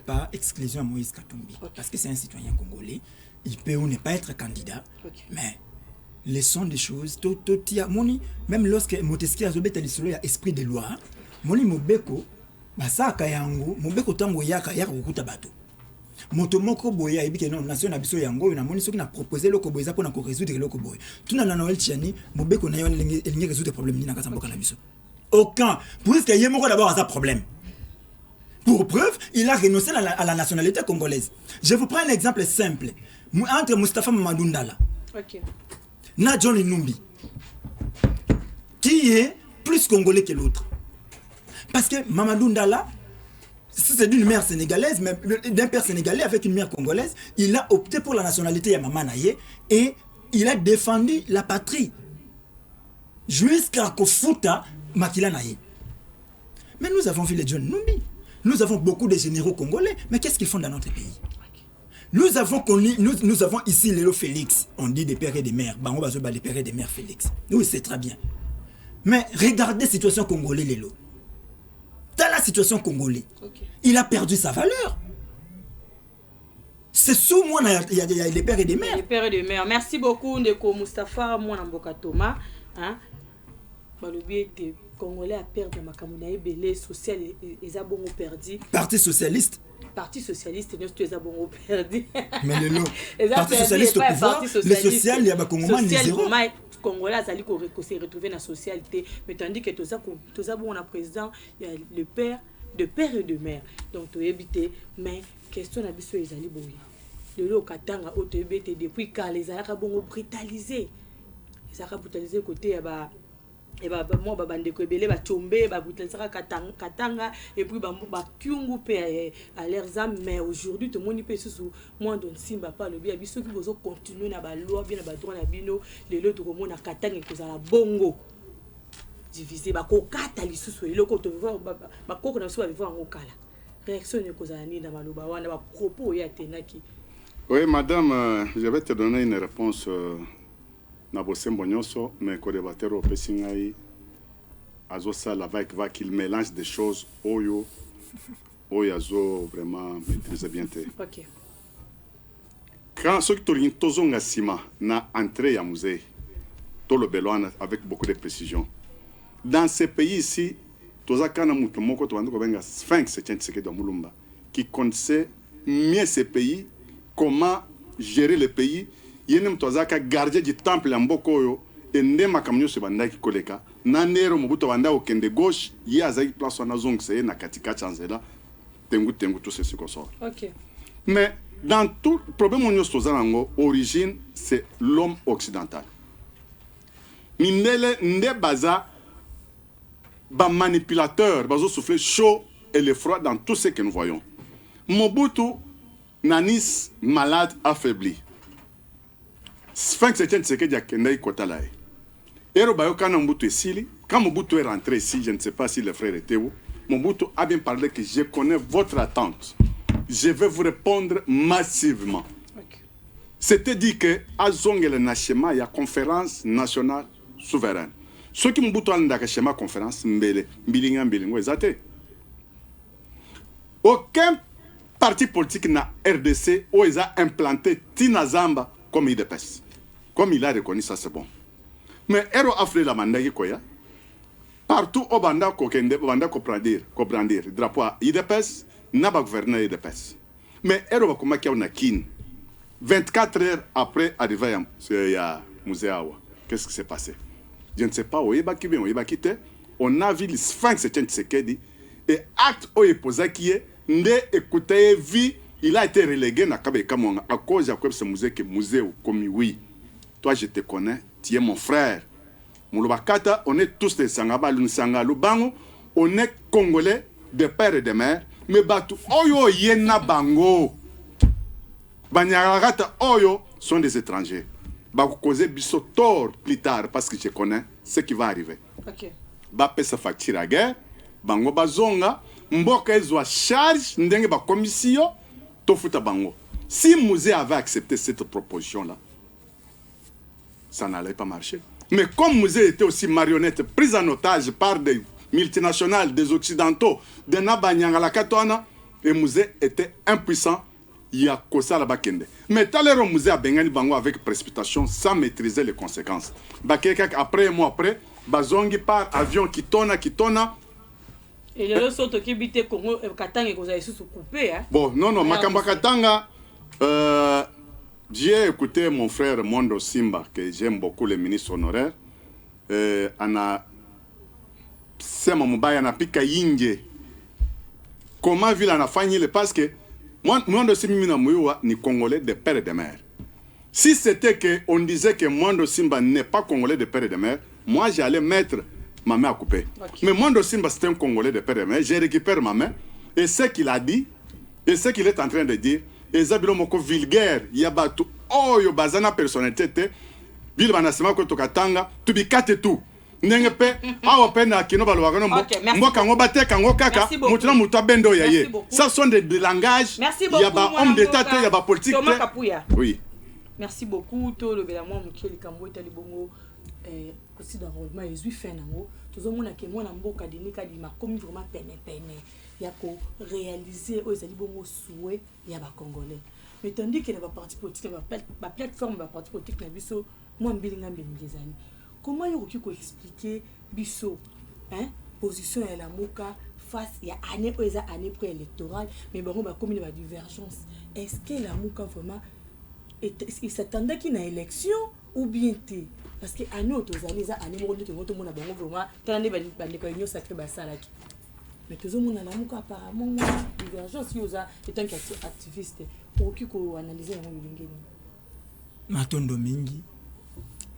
pas exclusion à Moïse Katumbi. Okay. Parce que c'est un citoyen congolais. Il peut ou ne pas être candidat. Okay. Mais laissons des choses. Même lorsque Montesquieu a zobeta lisolo ya esprit de loi, Moni Mobeko, basaka yango, Mobeko tango yaka kukuta bato. Moto moko boya ebike non nation na biso yango na moni soki na proposer loko boya pour na ko résoudre loko boya. Tuna na Noël Tiani, Mobeko na yo elingi résoudre problème ni na kasamboka na biso. Aucun. Puisque Yemoko d'abord a un problème. Pour preuve, il a renoncé à la nationalité congolaise. Je vous prends un exemple simple. Entre Moustapha Mamadou Ndala, na John Numbi, qui est plus congolais que l'autre. Parce que Mamadou Ndala, c'est d'une mère sénégalaise, mais d'un père sénégalais avec une mère congolaise, il a opté pour la nationalité Yamama Naye et il a défendu la patrie. Jusqu'à Kofuta Makila Naye. Mais nous avons vu les John Numbi. Nous avons beaucoup de généraux congolais. Mais qu'est-ce qu'ils font dans notre pays? Nous avons ici Lélo Félix. On dit des pères et des mères. Bango Bazoba, des pères et des mères Félix. Oui, c'est très bien. Mais regardez la situation congolaise, Lélo. Dans la situation congolaise, il a perdu sa valeur. C'est sous moi, il y a les pères et des mères. Les pères et des mères. Merci beaucoup, Ndeko Moustapha, Mwana Mboka Thomas. Les Congolais a perdu ma camouflage belé social et ont perdu. Parti socialiste. Parti socialiste, nous tous avons perdu. Mais le Parti socialiste au pouvoir, le social, il y a pas Congolais zéro. Congolais a se retrouver dans la socialité, mais tandis que tout ça on a président, il y a le père, de père et de mère. Donc tu éviter, mais question na biso ezali boyi. Le lo katanga auto-ébité depuis quand les alaka bongo brutalisé. Les alaka brutalisé côté ba et moi bandeko ebele ba tombe ba butelsaka katanga et puis ba kyungu pe à leurs âmes. Mais aujourd'hui tout le monde peut sous moi don simba pas le bien biso ki bozo continuer na ba loi bien na ba droit na bino les lots ko mona katanga ko za la bongo divisé ba ko kata lisusu eloko to ba ko na so ba vivre en kala réaction ne ko za ni na maloba wana ba propos ya tenaki. Oui madame, je vais te donner une réponse na bosembo nyonso mais ko débatteur au pesingai azo sala va qu'il mélange des choses oyo azo vraiment maîtriser bien te. OK. Quand ceux qui tourne tozonga sima na entrée ya musée to le belwana avec beaucoup de précision. Dans ces pays ici, tozaka na mutu moko to bandiko benga Sphinx Tshisekedi de Mulumba qui connaissait mieux ces pays, comment gérer le pays. Yenem tozaka gardien du temple ya mboko yo ende makamnyo se bandaki koleka na nero mobuto banda okende gauche ye azaki place na zongse na katika chanzela tengu tout ceci comme ça. OK. Mais dans tout problème on tozango origine c'est l'homme occidental. Mindele nde baza ba manipulateur bazo souffler chaud et le froid dans tout ce que nous voyons. Mobutu nanis malade affaibli. Sphinx Tshisekedi akendai kotalae. Ero bayokana Mobutu esili. Quand Mobutu est rentré ici, je ne sais pas si le frère était où, Mobutu a bien parlé que je connais votre attente. Je vais vous répondre massivement. Okay. C'était dit que azongele na schéma ya conférence nationale souveraine. Ceux qui Mobutu a ndaka schéma conférence mbele mbilingo ezate. Aucun parti politique na RDC où ils a implanté Tina Zamba comme IDPS. Comme il a reconnu ça, c'est bon. Mais Ero Afri la mandagi koya. Partout au banda kokende, banda brandir, drapeau à IDPS, n'a pas gouverné IDPS. Mais Ero bakuma kia na kin. 24 heures après arriver à Muséawa. Qu'est-ce qui s'est passé? Je ne sais pas, on a vu le Sphinx Tshisekedi et acte Oyepozaki nde écouté vie. Il a été relégué à Kabekamanga à cause de ce musée que musée comme oui. Toi, je te connais, tu es mon frère. Moulobakata, on est tous des Sangaba, Lubango, on est Congolais de père et de mère, mais Batu Oyo Yena Bango. Banyaragata Oyo sont des étrangers. Baku causer biso tort plus tard parce que je connais ce qui va arriver. OK. Ba pesa facture à guerre, Bango Bazonga, Mboka ezwa charge, ndenge ba commission. Bango. Si Musée avait accepté cette proposition-là, ça n'allait pas marcher. Mais comme Musée était aussi marionnette, prise en otage par des multinationales, des occidentaux, des Nabanyanga Katouana, et Musée était impuissant, il y a Kosa la Bakende. Mais talero Musée a Bengani Bango avec précipitation sans maîtriser les conséquences. Après, un mois après, Bazongi par avion qui tourne. Et les autres qui habitent Congo, Katanga, ils ont sous coupé. Bon, non, Makamba Katanga, j'ai écouté mon frère Mondo Simba, que j'aime beaucoup, le ministre honoraire. Ana Sema Mubaya na Pika Yinge. Comment ville en a fini parce que Mondo Simba ni Congolais de père et de mère. Si c'était qu'on disait que Mondo Simba n'est pas Congolais de père et de mère, moi j'allais mettre ma main à couper. Okay. Mais Mondo Simba, c'est un Congolais de père et de mère. Je récupère ma main. Et ce qu'il a dit, et ce qu'il est en train de dire, et Zabilo Moko vulgaire, Yabatu, oh, yo bazana personnalité, Bil Banasima Kotokatanga, tu bikate tout. Nengepe, awa pena kino balwagano mboka ngobate kango kaka, mutuna muta bendo yaye. Ça sont des langages. Merci beaucoup. Yaba homme d'état, yaba politique. Oui. Merci beaucoup. To le belamon Mukeli Kambo Talibongo. Aussi d'enrôlement et fait nango tout le monde a que moi mboka dinika di makomi vraiment peine ya ko réaliser aux ali bongo souhait ya ba congolais mais tandis que la parti politique la plateforme ba parti politique na biso moi mbilinga mbelingezani comment yo ko expliquer biso position ya la moka face ya année préélectorale mais bon ba comme ba divergence est-ce que la moka vraiment il s'attendait qu'il y ait une élection ou bien t'es parce que à nous tous les années moi tout le monde a bon vraiment tant les bandes sacré basalaki mais tout le monde a l'amour apparemment divergence si vous êtes un activiste pour qui ko analyser mon lingeni matondo mingi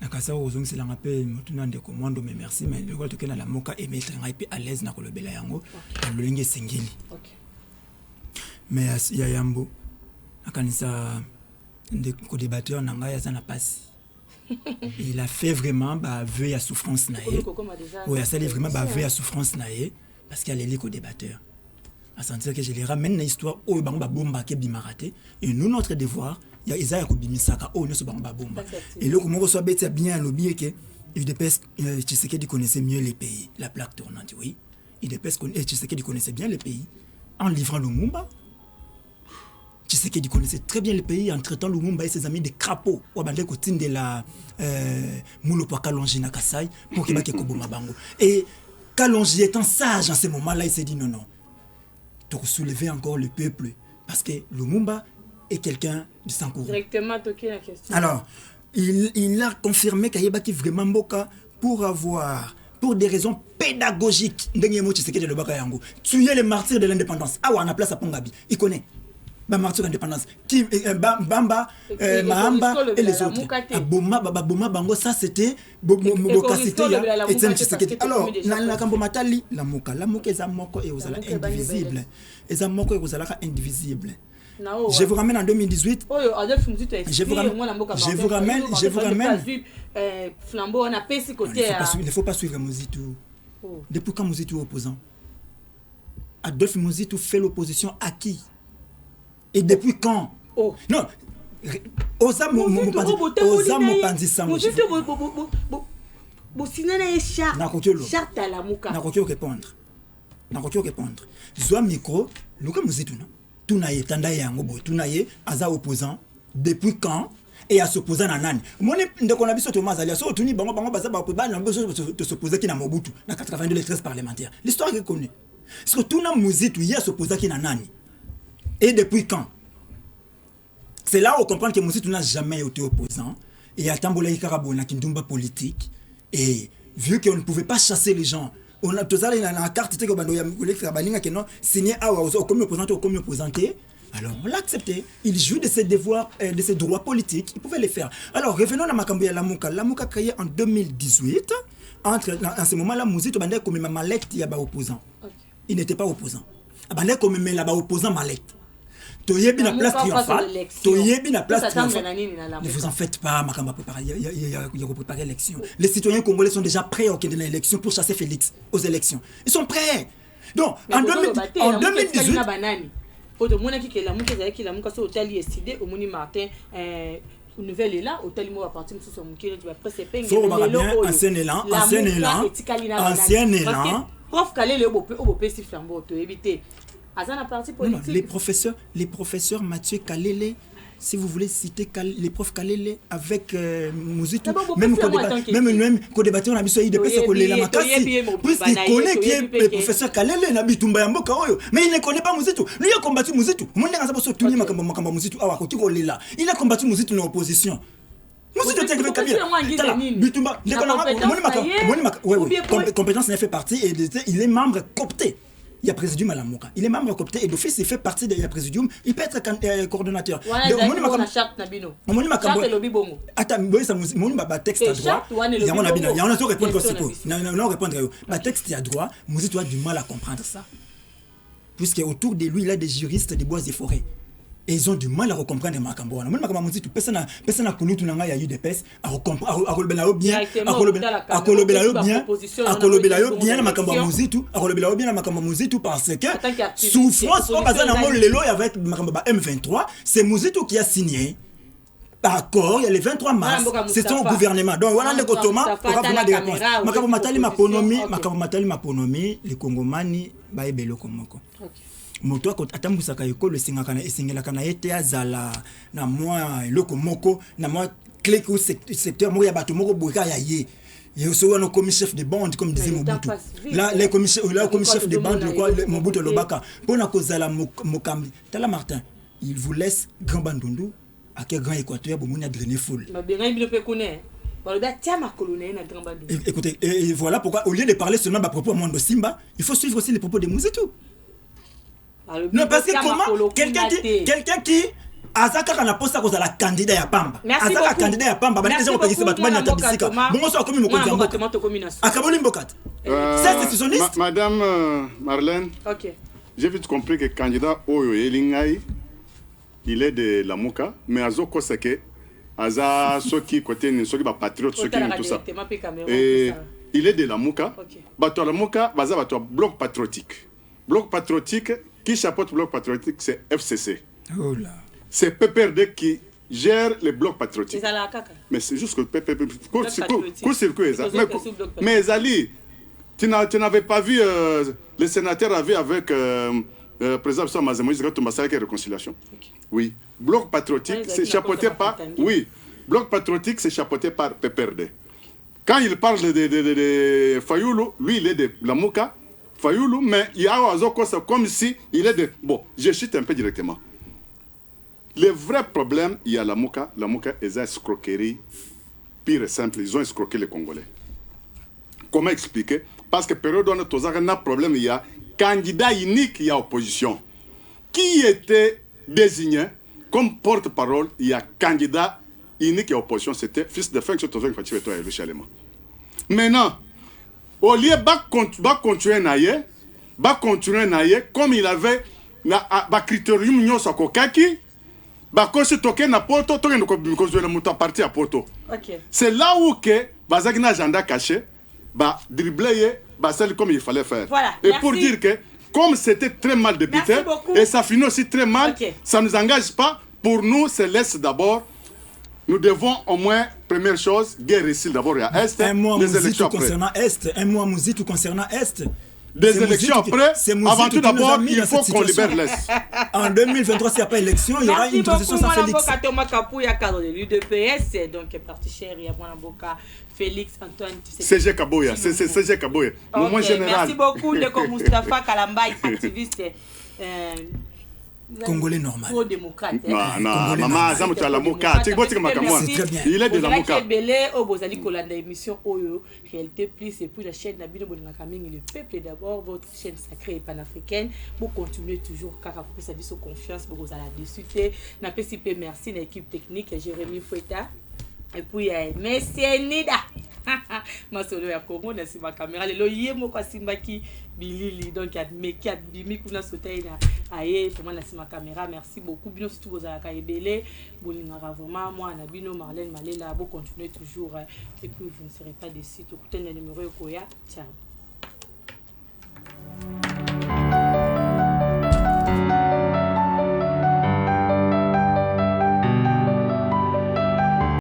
nakasa ozongisela ngape mutuna ndeko mwando mais merci mais le to kena la moka et mettre ngai à l'aise na kolobela yango alolinge sengeli mais ya yambo akanisa ndeko débatteur na ngai ya na passe. Il a fait vraiment aveu à souffrance naé. Oui, ça allait vraiment aveu à souffrance naé parce qu'il y a les débatteurs. À sentir que je les ramène dans l'histoire où bamba bomba ke bimaraté et nous notre devoir il y a Isaiah ko bimisaka oh nous bamba bomba. Et le comment reçoit bête bien lobby que il dépêche Tshisekedi connaissait mieux les pays, la plaque tournante oui. Il dépêche Tshisekedi connaissait bien les pays en livrant Lumumba. Tshisekedi connaissait très bien le pays en traitant Lumumba et ses amis des crapauds. De la Moulopa Kalonji na Kasai pour qu'il y ait Koboma Bango. Et Kalonji étant sage en ce moment-là, il s'est dit non. Pour soulever encore le peuple. Parce que Lumumba est quelqu'un de Sankourou. Directement toqué la question. Alors, il a confirmé qu'il y a vraiment Mboka pour des raisons pédagogiques. Tuer les martyrs de l'indépendance. Ah, on a place à Pongabi. Il connaît. Martyr d'indépendance Bamba Mahamba et les autres Boma Bango ça c'était Boka c'était Etienne Tshisekedi. Alors na kambo matali la moka eza moko et ozala indivisible eza moko et ozala indivisible. Je vous ramène en 2018. Je vous ramène flambeau on a pesi côté il ne faut pas suivre Mozitu. Depuis quand Mozitu est opposant? Adolphe Mozitu fait l'opposition à qui? Et depuis quand? Non. Oza mopanzi sango. Nakoki répondre. Zoa micro, luka Mozitu non. Tunaye tanda yango bo, tunaye aza opposant depuis quand? Et à s'opposer à nani. Moni ndeko na biso Thomas Alia so tuni bango baza ba na besoin de s'opposer qui na Mobutu na 82 les 13 parlementaires. L'histoire est connue. Parce que tuna Mozitu ya s'opposer qui na nani. Et depuis quand? C'est là où on comprend que Mozitu n'a jamais été opposant. Et à Tambola Ikarabo, on a Kindumba politique. Et vu qu'on ne pouvait pas chasser les gens, on a tout ça dans la carte qui signé comme opposanté. Alors on l'a accepté. Il joue de ses devoirs, de ses droits politiques. Il pouvait les faire. Alors revenons à Makamboya Lamuka. Lamuka créé en 2018. En ce moment-là, Mozitu bandait comme ma mallette il y a pas opposant. Il n'était pas opposant. Bandait comme mais là-bas opposant mallette. Toyebi na place triomphale. Toyebi na place triomphale. Ne vous en faites pas, Makamba préparé. Il y a préparé l'élection. Les citoyens congolais sont déjà prêts à l'élection pour chasser Félix aux élections. Ils sont prêts. Donc en 2018 Poto mona ki la muke za ki la muka so hotel yesterday au moni Martin nouvelle est là hotel mo va partir sur son mukile tu vas presser pengue ancien élan prof Kalele au pesi flambeau to éviter azana parti politique les professeurs Mathieu Kalele si vous voulez citer les profs Kalele avec Mozitu même co-débatteur on a mis ça il dépasse Kolela Makasi puisqu'il connaît qui est le professeur Kalele na bitumba ya mboka oyo mais il ne connaît pas Mozitu lui a combattu Mozitu monde nga sabaso tuni makamba Mozitu awa koti Kolela il a combattu Mozitu dans l'opposition Mozitu était avec Kabila bitumba compétence ne fait partie et il est membre coopté. Il y a présidium à la Moka. Il est membre coopté et d'office il fait partie du présidium. Il peut être coordonnateur. Attends, texte à droit. Il y a un autre répondre aussi. Non, répondre. Le texte à droit, Mozitu a du mal à comprendre ça. Puisque autour de lui, il a des juristes des bois et forêts. Et ils ont du mal à comprendre Makambo. Moi, Mozitu, personne n'a connu tout le monde, il y a eu des pèses, à Kolobelayo bien, Makambo Mozitu, parce que souffrance, au bazar dans le Lelo avec Makambo M23, c'est Mozitu qui a signé. Par accord, il y a les 23 mars, c'est son gouvernement. Donc, voilà le Kotoma, on va vous des réponses. Makambo Matali Maponomi, les Congomani, Baebelo Komoko. Moto ko atambusaka ekolo esengelaka na ete azala na moi eloko moko na moi clé ko secteur mo ya bato moko boka ya ye so wana comme chef de bande comme disait Mobutu là les commissaires là comme chef de bande Mobutu Lobaka pona kozala mokambi Tala Martin il vous laisse grand bandundu à quel grand équateur bo mona drainer foule écoutez et voilà pourquoi au lieu de parler seulement à propos de Simba il faut suivre aussi les propos de Mozitu. Non, parce que comment quelqu'un qui azaka na posta ko la candidat ya pamba azaka candidat ya pamba bani déjà ko pekisa batu bani atabisika bongo so akomi mokonzi ya mboka akaboli mboka c'est décisionniste madame Marlène. OK. J'ai vite compris que candidat Oyo Elingai, il est de la Mouka, mais Azoko Seke, Aza Soki côté Soki ba patriote Soki tout ça. Et il est de la Mouka. Bato la Mouka, baza bato bloc patriotique. Bloc patriotique qui chapeaute bloc patriotique c'est FCC. Oh là. C'est PPRD qui gère les blocs patriotiques. Mais c'est juste que PPRD court circuit mais Ali, tu n'avais pas vu le sénateur avait avec président Sam Moïse Tomasa qui est réconciliation. Oui, bloc patriotique c'est chapeauté par bloc patriotique c'est chapeauté par PPRD. Quand il parle de Fayoulou, lui il est de la Mouka, Fayoulou, mais il y a comme si il est de bon, je chute un peu directement. Le vrai problème, il y a la Mouka est une escroquerie pire et simple, ils ont escroqué les Congolais. Comment expliquer? Parce que période où on a un problème, il y a candidat unique, il y a opposition. Qui était désigné comme porte-parole, il y a candidat unique et opposition, c'était fils de Feng Sotoven Fatih et Louis Chalema. Maintenant, au lieu de continuer à naïe, comme il avait un critérium nous sur Kokaki, bakosi toke na poto toke ndiko le muta parti à poto. C'est là où que bazaki na agenda caché, ba dribbler celle comme il fallait faire. Voilà, et merci. Pour dire que comme c'était très mal débuté et ça finit aussi très mal, ça ne nous engage pas. Pour nous, c'est l'Est d'abord. Nous devons au moins, première chose, guerre ici d'abord à Est, des élections concernant Est, un mois musique concernant Est. Des élections après, avant tout d'abord, il faut qu'on libère l'Est. En 2023, s'il n'y a pas d'élection, il y aura une transition sans Félix. DPS, donc parti cher, il y a Félix Antoine. CG Kaboya, c'est CG Kaboya. Moment général. Merci beaucoup, Ndeko Moustapha Kalambay, activiste. Congolais normal. Démocrate. Non, maman, ça me la Mouka. Il est de la Mouka. Belé, Obozali Kolanda émission Oyo, Réalité Plus, et puis la chaîne Nabino Bonakaming, le peuple d'abord, votre chaîne sacrée et panafricaine. Vous continuez toujours, car pour sa vie, sur confiance, vous allez discuter. N'a pas si peu merci, l'équipe technique, Jérémy Foueta. Et puis, merci Nida. Ma solo ya Congo, na si ma caméra. Le yé mo kwa simbaki bilili. Donc, il y a meki, bimi kuna sauté na aye. Pour moi, na si ma caméra. Merci beaucoup. Bino, si tout vous avez kaibele. Bolingara vraiment. Moi, Nabino, Marlène, Malela. Vous continuez toujours. Et puis, vous ne serez pas déçus. Tout le numéro Koya. Ciao.